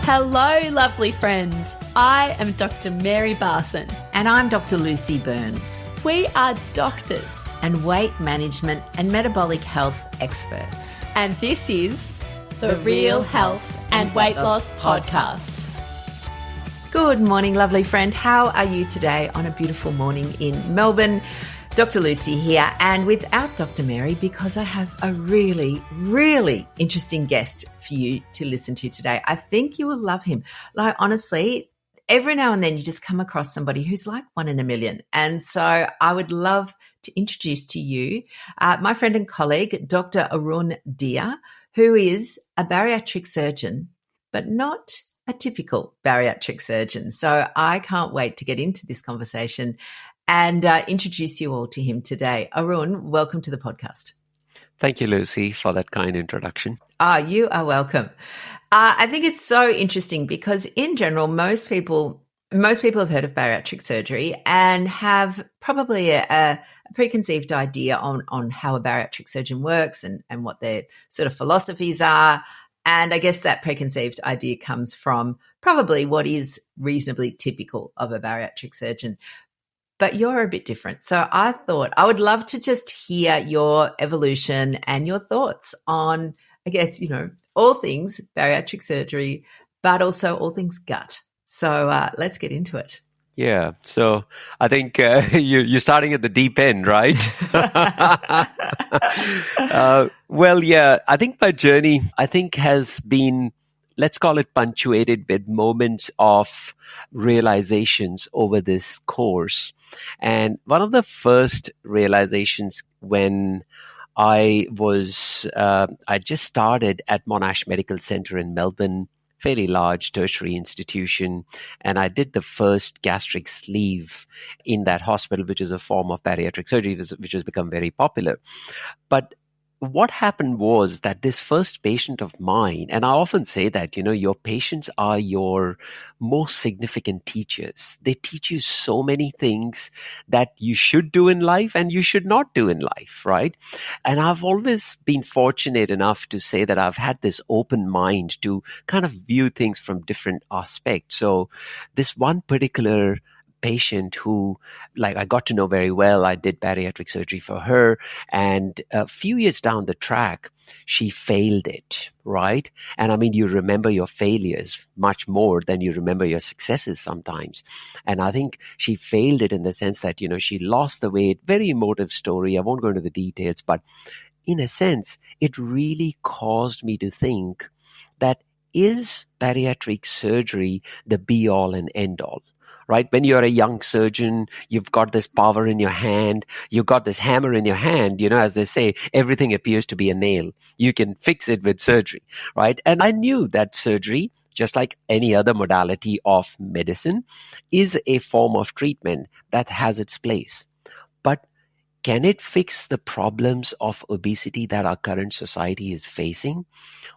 Hello, lovely friend. I am Dr. Mary Barson. And I'm Dr. Lucy Burns. We are doctors and weight management and metabolic health experts. and this is the Real Health and Weight Loss Podcast. Good morning, lovely friend. How are you today on a beautiful morning in Melbourne? Dr. Lucy here, and without Dr. Mary, because I have a really, really interesting guest for you to listen to today. I think you will love him. Like, honestly, every now and then you just come across somebody who's like one in a million. And so I would love to introduce to you my friend and colleague, Dr. Arun Dhir, who is a bariatric surgeon, but not a typical bariatric surgeon. So I can't wait to get into this conversation and introduce you all to him today. Arun, welcome to the podcast. Thank you, Lucy, for that kind introduction. You are welcome. I think it's so interesting because in general, most people have heard of bariatric surgery and have probably a preconceived idea on how a bariatric surgeon works and what their sort of philosophies are. And I guess that preconceived idea comes from probably what is reasonably typical of a bariatric surgeon. But you're a bit different. So I thought I would love to just hear your evolution and your thoughts on, I guess, all things bariatric surgery, but also all things gut. So let's get into it. Yeah, so I think you're starting at the deep end, right? I think my journey, has been, let's call it punctuated with moments of realizations over this course. And one of the first realizations when I just started at Monash Medical Center in Melbourne, fairly large tertiary institution, and I did the first gastric sleeve in that hospital, which is a form of bariatric surgery, which has become very popular. But what happened was that this first patient of mine, and I often say that, your patients are your most significant teachers. They teach you so many things that you should do in life and you should not do in life, right? And I've always been fortunate enough to say that I've had this open mind to kind of view things from different aspects. So this one particular patient who, I got to know very well. I did bariatric surgery for her. And a few years down the track, she failed it, right? And I mean, you remember your failures much more than you remember your successes sometimes. And I think she failed it in the sense that, she lost the weight. Very emotive story. I won't go into the details, but in a sense, it really caused me to think that is bariatric surgery the be all and end all? Right? When you're a young surgeon, you've got this power in your hand, you've got this hammer in your hand, as they say, everything appears to be a nail. You can fix it with surgery, right? And I knew that surgery, just like any other modality of medicine, is a form of treatment that has its place. But can it fix the problems of obesity that our current society is facing?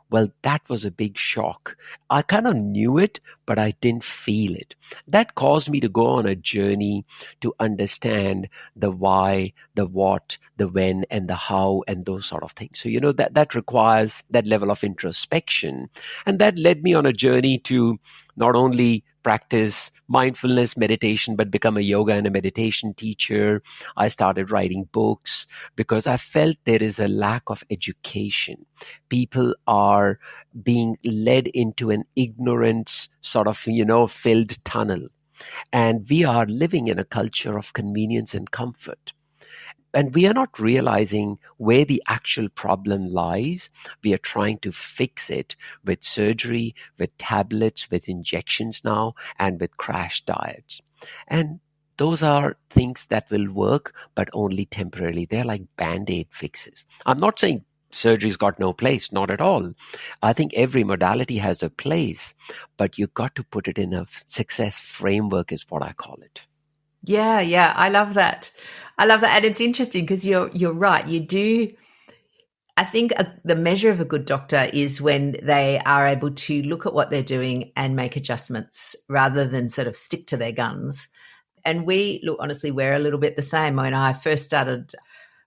Well, that was a big shock. I kind of knew it, but I didn't feel it. That caused me to go on a journey to understand the why, the what, the when, and the how, and those sort of things. So, that requires that level of introspection. And that led me on a journey to not only practice mindfulness meditation, but become a yoga and a meditation teacher. I started writing books because I felt there is a lack of education. People are being led into an ignorance sort of, filled tunnel. And we are living in a culture of convenience and comfort. And we are not realizing where the actual problem lies. We are trying to fix it with surgery, with tablets, with injections now, and with crash diets. And those are things that will work, but only temporarily. They're like Band-Aid fixes. I'm not saying surgery's got no place, not at all. I think every modality has a place, but you got to put it in a success framework is what I call it. Yeah, I love that. And it's interesting because you're right. You do. I think the measure of a good doctor is when they are able to look at what they're doing and make adjustments rather than sort of stick to their guns. And honestly, we're a little bit the same. When I first started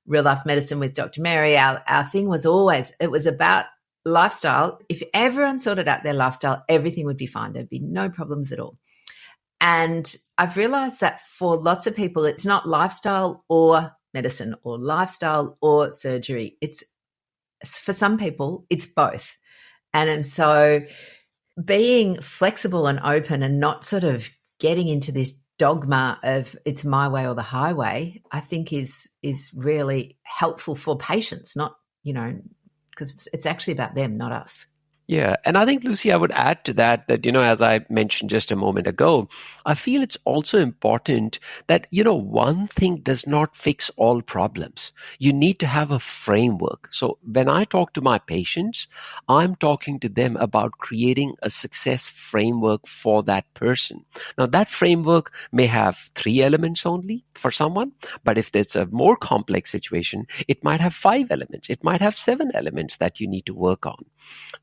real life medicine with Dr. Mary, our thing was always, it was about lifestyle, if everyone sorted out their lifestyle, everything would be fine. There'd be no problems at all. And I've realized that for lots of people, it's not lifestyle or medicine or lifestyle or surgery. It's, for some people, it's both. And so being flexible and open and not sort of getting into this dogma of it's my way or the highway, I think is really helpful for patients, not, because it's actually about them, not us. Yeah. And I think, Lucy, I would add to that, as I mentioned just a moment ago, I feel it's also important that, one thing does not fix all problems. You need to have a framework. So when I talk to my patients, I'm talking to them about creating a success framework for that person. Now, that framework may have 3 elements only for someone, but if there's a more complex situation, it might have 5 elements. It might have 7 elements that you need to work on.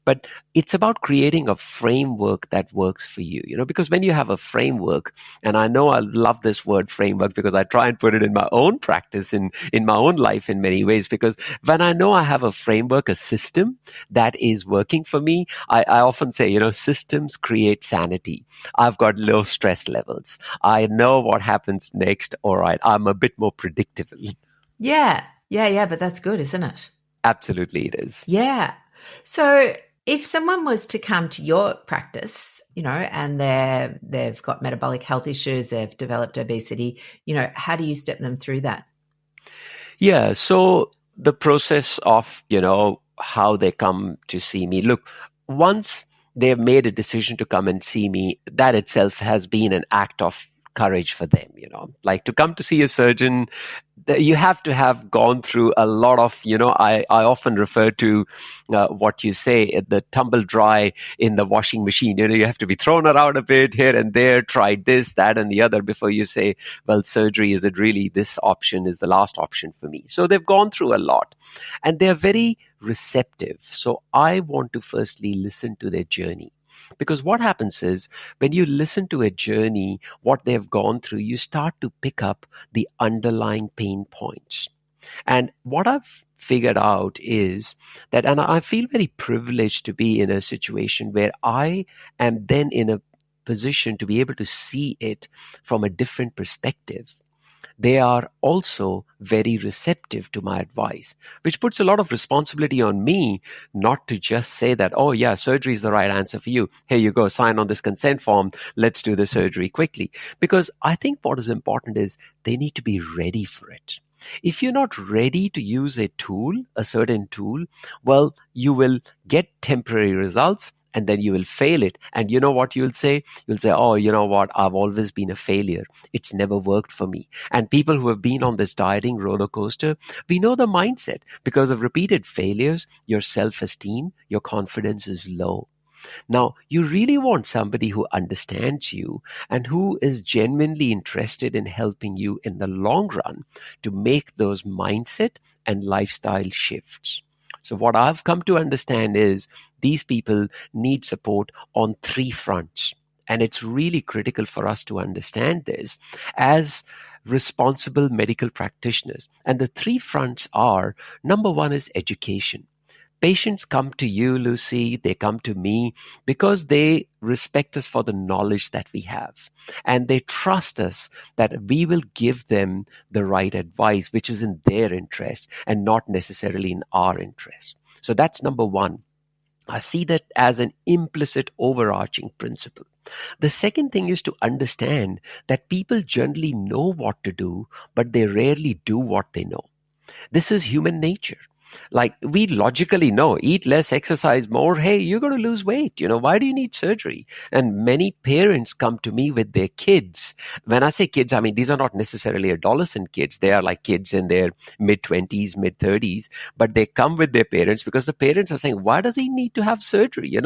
But it's about creating a framework that works for you, because when you have a framework, and I know I love this word framework because I try and put it in my own practice, in my own life in many ways, because when I know I have a framework, a system that is working for me, I often say, systems create sanity. I've got low stress levels. I know what happens next. All right. I'm a bit more predictable. Yeah, but that's good, isn't it? Absolutely, it is. Yeah. So if someone was to come to your practice, and they've got metabolic health issues, they've developed obesity, how do you step them through that? Yeah. So the process of, how they come to see me. Look, once they've made a decision to come and see me, that itself has been an act of courage for them, like to come to see a surgeon. You have to have gone through a lot of, I often refer to what you say, the tumble dry in the washing machine. You have to be thrown around a bit here and there, tried this, that, and the other before you say, well, surgery, is it really this option is the last option for me? So they've gone through a lot and they're very receptive. So I want to firstly listen to their journey. Because what happens is when you listen to a journey, what they've gone through, you start to pick up the underlying pain points. And what I've figured out is that, and I feel very privileged to be in a situation where I am then in a position to be able to see it from a different perspective. They are also very receptive to my advice, which puts a lot of responsibility on me not to just say that, oh yeah, surgery is the right answer for you. Here you go, sign on this consent form. Let's do the surgery quickly. Because I think what is important is they need to be ready for it. If you're not ready to use a tool, a certain tool, well, you will get temporary results. And then you will fail it. And you know what you'll say? You'll say, oh, you know what? I've always been a failure. It's never worked for me. And people who have been on this dieting roller coaster, we know the mindset. Because of repeated failures, your self-esteem, your confidence is low. Now, you really want somebody who understands you and who is genuinely interested in helping you in the long run to make those mindset and lifestyle shifts. So what I've come to understand is these people need support on 3 fronts. And it's really critical for us to understand this as responsible medical practitioners. And the 3 fronts are, number 1 is education. Patients come to you, Lucy, they come to me because they respect us for the knowledge that we have. And they trust us that we will give them the right advice, which is in their interest and not necessarily in our interest. So that's number 1. I see that as an implicit overarching principle. The second thing is to understand that people generally know what to do, but they rarely do what they know. This is human nature. Like we logically know, eat less, exercise more. Hey, you're going to lose weight. Why do you need surgery? And many parents come to me with their kids. When I say kids, I mean, these are not necessarily adolescent kids. They are like kids in their mid-20s, mid-30s, but they come with their parents because the parents are saying, why does he need to have surgery?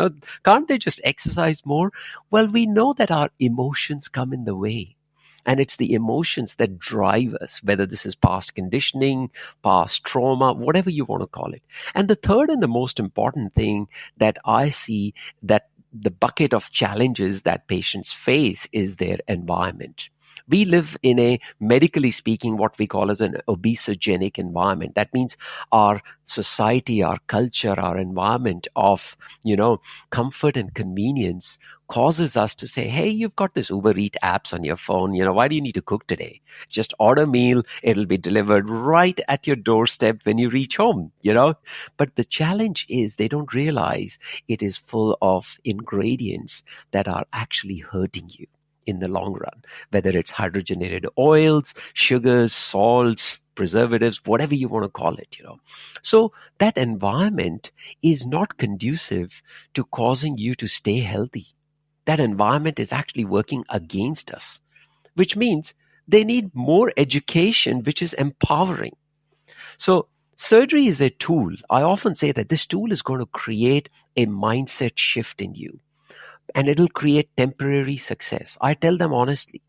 Can't they just exercise more? Well, we know that our emotions come in the way. And it's the emotions that drive us, whether this is past conditioning, past trauma, whatever you want to call it. And the third and the most important thing that I see that the bucket of challenges that patients face is their environment. We live in a, medically speaking, what we call as an obesogenic environment. That means our society, our culture, our environment of, comfort and convenience causes us to say, hey, you've got this Uber Eat apps on your phone. Why do you need to cook today? Just order a meal. It'll be delivered right at your doorstep when you reach home, But the challenge is they don't realize it is full of ingredients that are actually hurting you in the long run, whether it's hydrogenated oils, sugars, salts, preservatives, whatever you want to call it, So that environment is not conducive to causing you to stay healthy. That environment is actually working against us, which means they need more education, which is empowering. So surgery is a tool. I often say that this tool is going to create a mindset shift in you, and it'll create temporary success. I tell them honestly,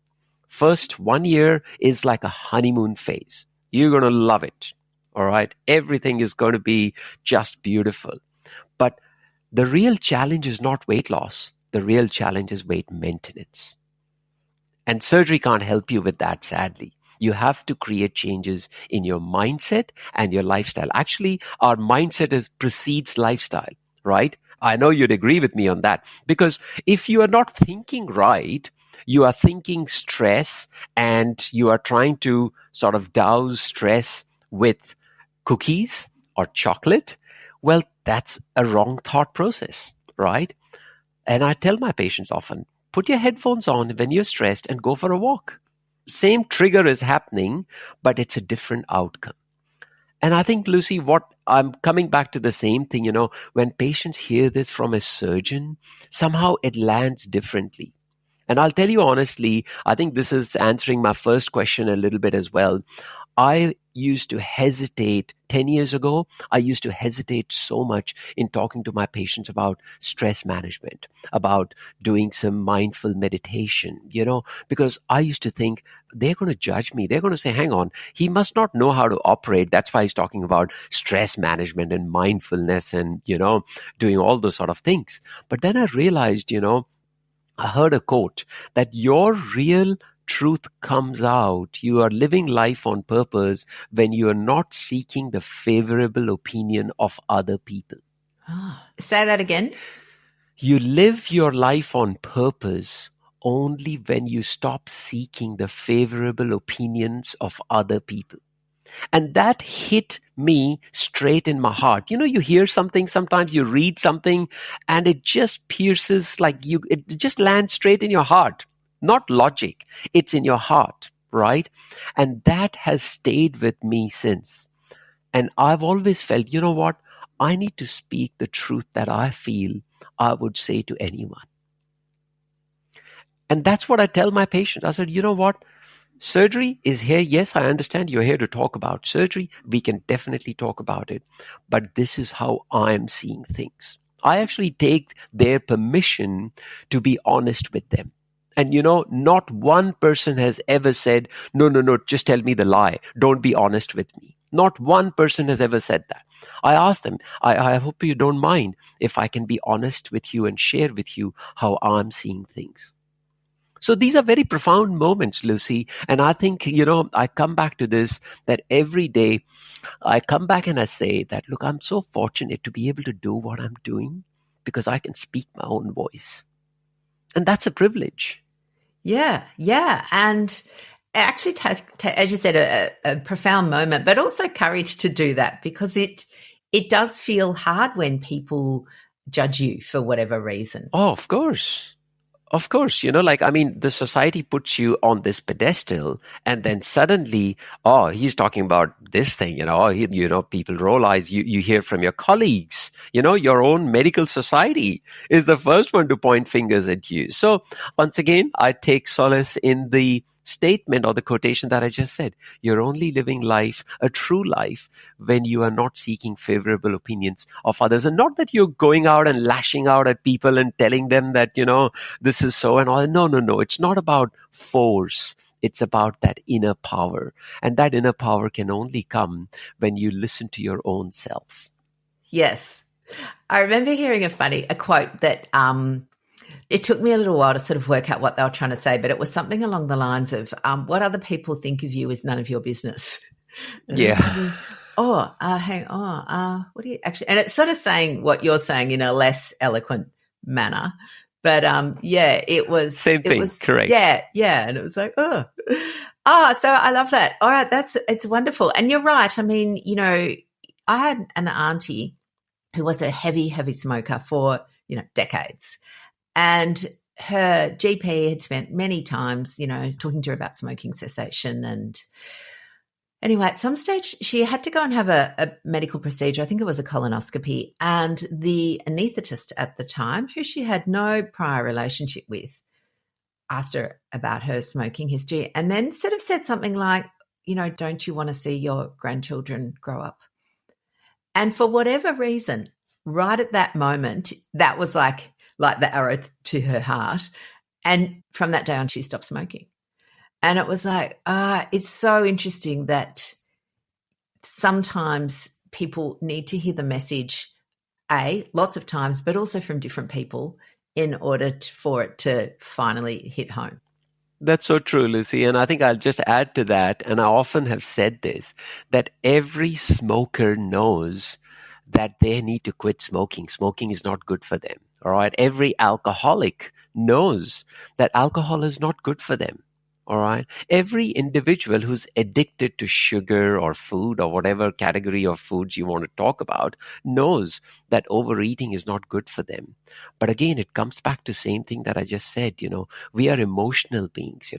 first 1 year is like a honeymoon phase. You're going to love it. All right. Everything is going to be just beautiful. But the real challenge is not weight loss. The real challenge is weight maintenance. And surgery can't help you with that, sadly. You have to create changes in your mindset and your lifestyle. Actually, our mindset precedes lifestyle, right? I know you'd agree with me on that, because if you are not thinking right, you are thinking stress and you are trying to sort of douse stress with cookies or chocolate. Well, that's a wrong thought process, right? And I tell my patients often, put your headphones on when you're stressed and go for a walk. Same trigger is happening, but it's a different outcome. And I think, Lucy, what I'm coming back to the same thing, when patients hear this from a surgeon, somehow it lands differently. And I'll tell you honestly, I think this is answering my first question a little bit as well. I used to hesitate 10 years ago. I used to hesitate so much in talking to my patients about stress management, about doing some mindful meditation, because I used to think they're going to judge me. They're going to say, hang on, he must not know how to operate. That's why he's talking about stress management and mindfulness and, doing all those sort of things. But then I realized, I heard a quote that your real truth comes out. You are living life on purpose when you are not seeking the favorable opinion of other people. Say that again. You live your life on purpose only when you stop seeking the favorable opinions of other people. And that hit me straight in my heart. You hear something, sometimes you read something, and it just pierces it just lands straight in your heart. Not logic. It's in your heart, right? And that has stayed with me since. And I've always felt, what? I need to speak the truth that I feel I would say to anyone. And that's what I tell my patients. I said, what? Surgery is here. Yes, I understand you're here to talk about surgery. We can definitely talk about it. But this is how I'm seeing things. I actually take their permission to be honest with them. And not one person has ever said, no, just tell me the lie. Don't be honest with me. Not one person has ever said that. I asked them, I hope you don't mind if I can be honest with you and share with you how I'm seeing things. So these are very profound moments, Lucy. And I think, I come back to this, that every day I come back and I say that, look, I'm so fortunate to be able to do what I'm doing because I can speak my own voice. And that's a privilege. Yeah. And it actually takes, as you said, a profound moment, but also courage to do that, because it does feel hard when people judge you for whatever reason. Oh, of course. Of course, the society puts you on this pedestal, and then suddenly, he's talking about this thing, people roll eyes. You hear from your colleagues, your own medical society is the first one to point fingers at you. So once again, I take solace in the statement or the quotation that I just said. You're only living life, a true life, when you are not seeking favorable opinions of others. And not that you're going out and lashing out at people and telling them that, this is so and all. No. It's not about force. It's about that inner power. And that inner power can only come when you listen to your own self. Yes. I remember hearing a quote that it took me a little while to sort of work out what they were trying to say, but it was something along the lines of what other people think of you is none of your business. Yeah. What do you actually, and it's sort of saying what you're saying in a less eloquent manner. But it was same thing. Correct. Yeah. And it was like, so I love that. All right. It's wonderful. And you're right. I mean, I had an auntie who was a heavy, heavy smoker for, decades. And her GP had spent many times, talking to her about smoking cessation. And anyway, at some stage, she had to go and have a medical procedure. I think it was a colonoscopy. And the anaesthetist at the time, who she had no prior relationship with, asked her about her smoking history and then sort of said something like, don't you want to see your grandchildren grow up? And for whatever reason, right at that moment, that was like the arrow to her heart. And from that day on, she stopped smoking. And it was like, it's so interesting that sometimes people need to hear the message, lots of times, but also from different people in order for it to finally hit home. That's so true, Lucy. And I think I'll just add to that, and I often have said this, that every smoker knows that they need to quit smoking. Smoking is not good for them. All right. Every alcoholic knows that alcohol is not good for them. All right. Every individual who's addicted to sugar or food or whatever category of foods you want to talk about knows that overeating is not good for them. But again, it comes back to the same thing that I just said, we are emotional beings,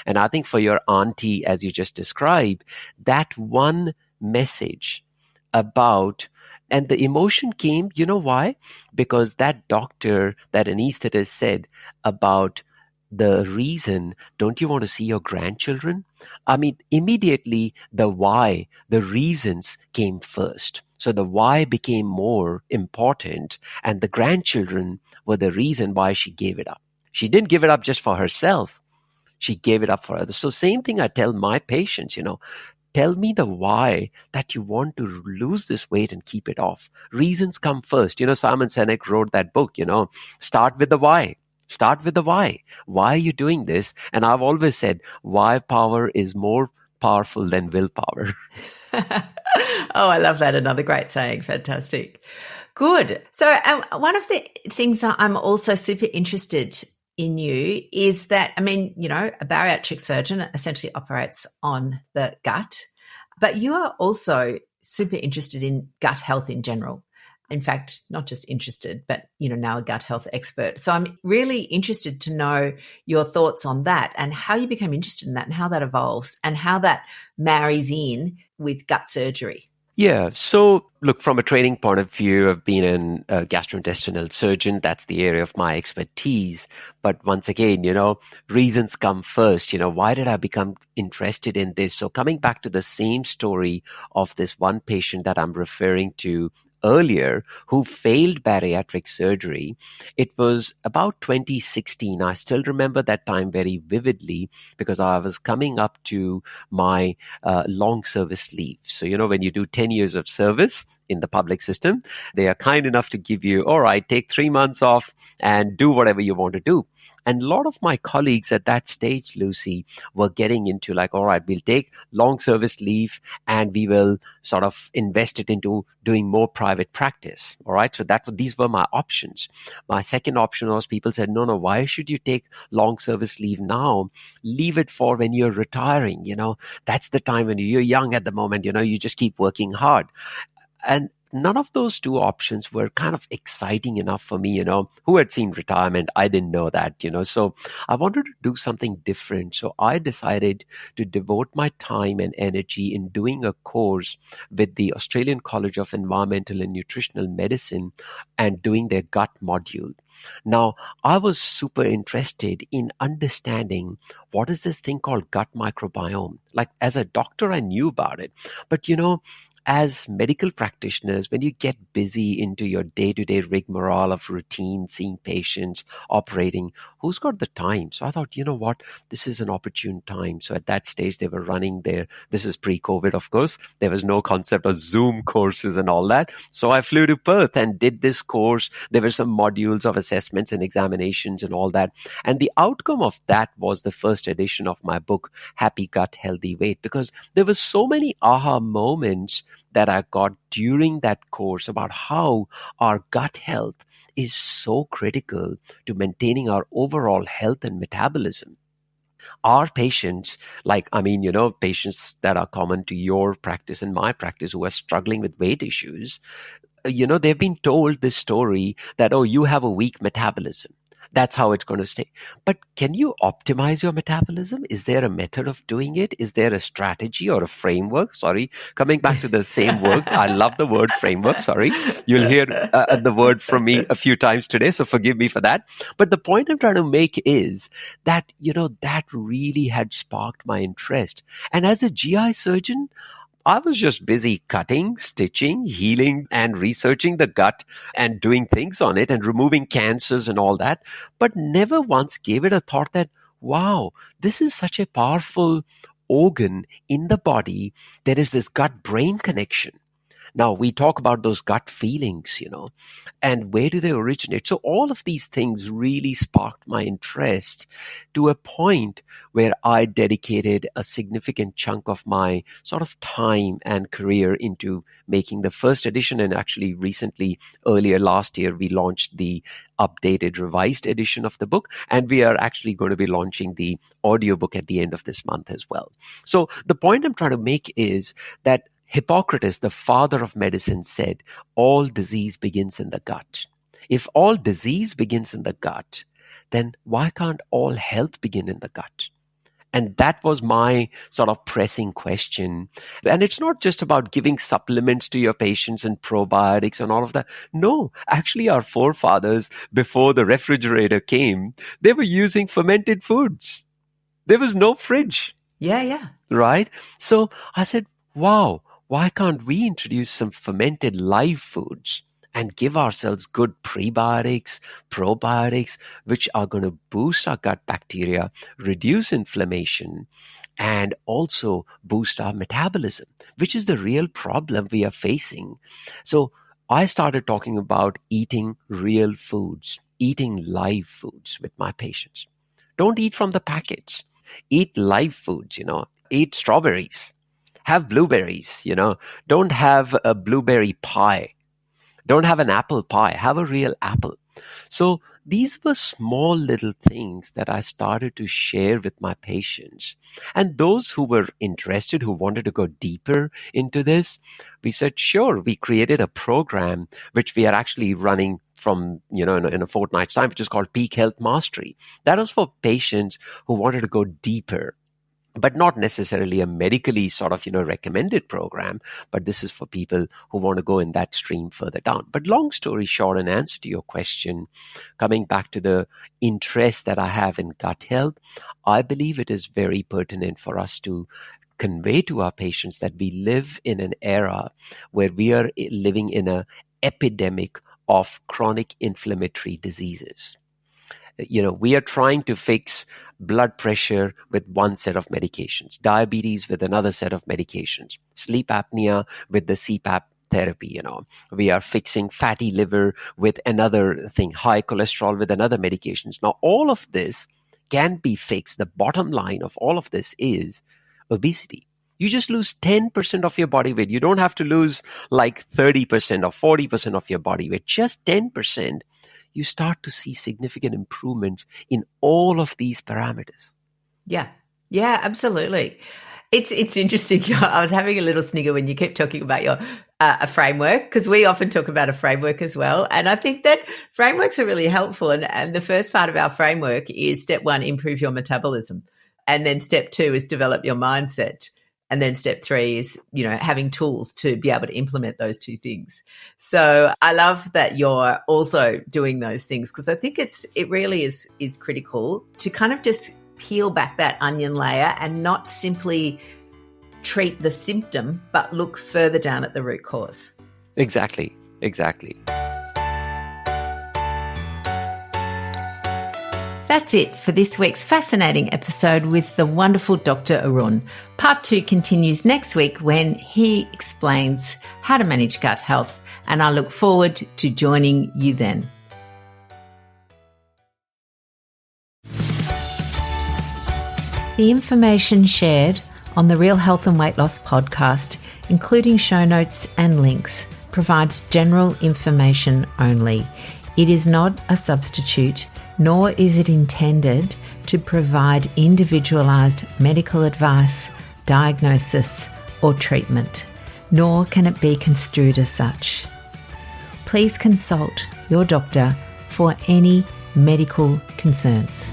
and I think for your auntie, as you just described, that one message about, and the emotion came, why? Because that doctor, that anesthetist said about the reason, don't you want to see your grandchildren? I mean, immediately the why, the reasons came first. So the why became more important, and the grandchildren were the reason why she gave it up. She didn't give it up just for herself. She gave it up for others. So same thing I tell my patients, tell me the why that you want to lose this weight and keep it off. Reasons come first. Simon Sinek wrote that book, start with the why. Start with the why. Why are you doing this? And I've always said, why power is more powerful than willpower. I love that. Another great saying. Fantastic. Good. So one of the things that I'm also super interested in you is that, a bariatric surgeon essentially operates on the gut, but you are also super interested in gut health in general. In fact, not just interested, but, now a gut health expert. So I'm really interested to know your thoughts on that and how you became interested in that and how that evolves and how that marries in with gut surgery. Yeah. So look, from a training point of view, I've been a gastrointestinal surgeon. That's the area of my expertise. But once again, reasons come first. Why did I become interested in this? So coming back to the same story of this one patient that I'm referring to earlier who failed bariatric surgery, it was about 2016. I still remember that time very vividly because I was coming up to my long service leave. So, when you do 10 years of service in the public system, they are kind enough to give you, all right, take 3 months off and do whatever you want to do. And a lot of my colleagues at that stage, Lucy, were getting into like, all right, we'll take long service leave and we will sort of invest it into doing more private practice. All right. So these were my options. My second option was people said, no, why should you take long service leave now? Leave it for when you're retiring. That's the time when you're young at the moment, you just keep working hard. And none of those two options were kind of exciting enough for me, who had seen retirement. I didn't know that, so I wanted to do something different. So I decided to devote my time and energy in doing a course with the Australian College of Environmental and Nutritional Medicine and doing their gut module. Now, I was super interested in understanding what is this thing called gut microbiome. Like as a doctor, I knew about it, but as medical practitioners, when you get busy into your day-to-day rigmarole of routine, seeing patients, operating, who's got the time? So I thought, you know what, this is an opportune time. So at that stage, they were running this is pre-COVID, of course. There was no concept of Zoom courses and all that. So I flew to Perth and did this course. There were some modules of assessments and examinations and all that. And the outcome of that was the first edition of my book, Happy Gut, Healthy Weight, because there were so many aha moments that I got during that course about how our gut health is so critical to maintaining our overall health and metabolism. Our patients, patients that are common to your practice and my practice who are struggling with weight issues, they've been told this story that, oh, you have a weak metabolism. That's how it's going to stay. But can you optimize your metabolism? Is there a method of doing it? Is there a strategy or a framework? Sorry, coming back to the same word. I love the word framework. Sorry. You'll hear the word from me a few times today, so forgive me for that. But the point I'm trying to make is that, that really had sparked my interest. And as a GI surgeon, I was just busy cutting, stitching, healing, and researching the gut and doing things on it and removing cancers and all that, but never once gave it a thought that, wow, this is such a powerful organ in the body. There is this gut-brain connection. Now, we talk about those gut feelings, and where do they originate? So all of these things really sparked my interest to a point where I dedicated a significant chunk of my sort of time and career into making the first edition. And actually recently, earlier last year, we launched the updated, revised edition of the book. And we are actually going to be launching the audiobook at the end of this month as well. So the point I'm trying to make is that Hippocrates, the father of medicine, said, all disease begins in the gut. If all disease begins in the gut, then why can't all health begin in the gut? And that was my sort of pressing question. And it's not just about giving supplements to your patients and probiotics and all of that. No, actually our forefathers, before the refrigerator came, they were using fermented foods. There was no fridge. Yeah. Right? So I said, wow, why can't we introduce some fermented live foods and give ourselves good prebiotics, probiotics, which are going to boost our gut bacteria, reduce inflammation, and also boost our metabolism, which is the real problem we are facing. So I started talking about eating real foods, eating live foods with my patients. Don't eat from the packets. Eat live foods, eat strawberries. Have blueberries, don't have a blueberry pie. Don't have an apple pie. Have a real apple. So these were small little things that I started to share with my patients. And those who were interested, who wanted to go deeper into this, we said, sure, we created a program which we are actually running from, in a fortnight's time, which is called Peak Health Mastery. That was for patients who wanted to go deeper, but not necessarily a medically sort of, recommended program. But this is for people who want to go in that stream further down. But long story short, in answer to your question, coming back to the interest that I have in gut health, I believe it is very pertinent for us to convey to our patients that we live in an era where we are living in an epidemic of chronic inflammatory diseases. We are trying to fix blood pressure with one set of medications, diabetes with another set of medications, sleep apnea with the CPAP therapy. We are fixing fatty liver with another thing, high cholesterol with another medications. Now, all of this can be fixed. The bottom line of all of this is obesity. You just lose 10% of your body weight. You don't have to lose like 30% or 40% of your body weight, just 10%. You start to see significant improvements in all of these parameters. Yeah, absolutely. It's interesting. I was having a little snigger when you kept talking about your a framework, because we often talk about a framework as well. And I think that frameworks are really helpful. And the first part of our framework is step 1, improve your metabolism. And then step 2 is develop your mindset. And then step 3 is, having tools to be able to implement those 2 things. So I love that you're also doing those things, because I think it really is critical to kind of just peel back that onion layer and not simply treat the symptom, but look further down at the root cause. Exactly. That's it for this week's fascinating episode with the wonderful Dr. Arun. Part 2 continues next week when he explains how to manage gut health, and I look forward to joining you then. The information shared on the Real Health and Weight Loss podcast, including show notes and links, provides general information only. It is not a substitute, nor is it intended to provide individualized medical advice, diagnosis, or treatment, nor can it be construed as such. Please consult your doctor for any medical concerns.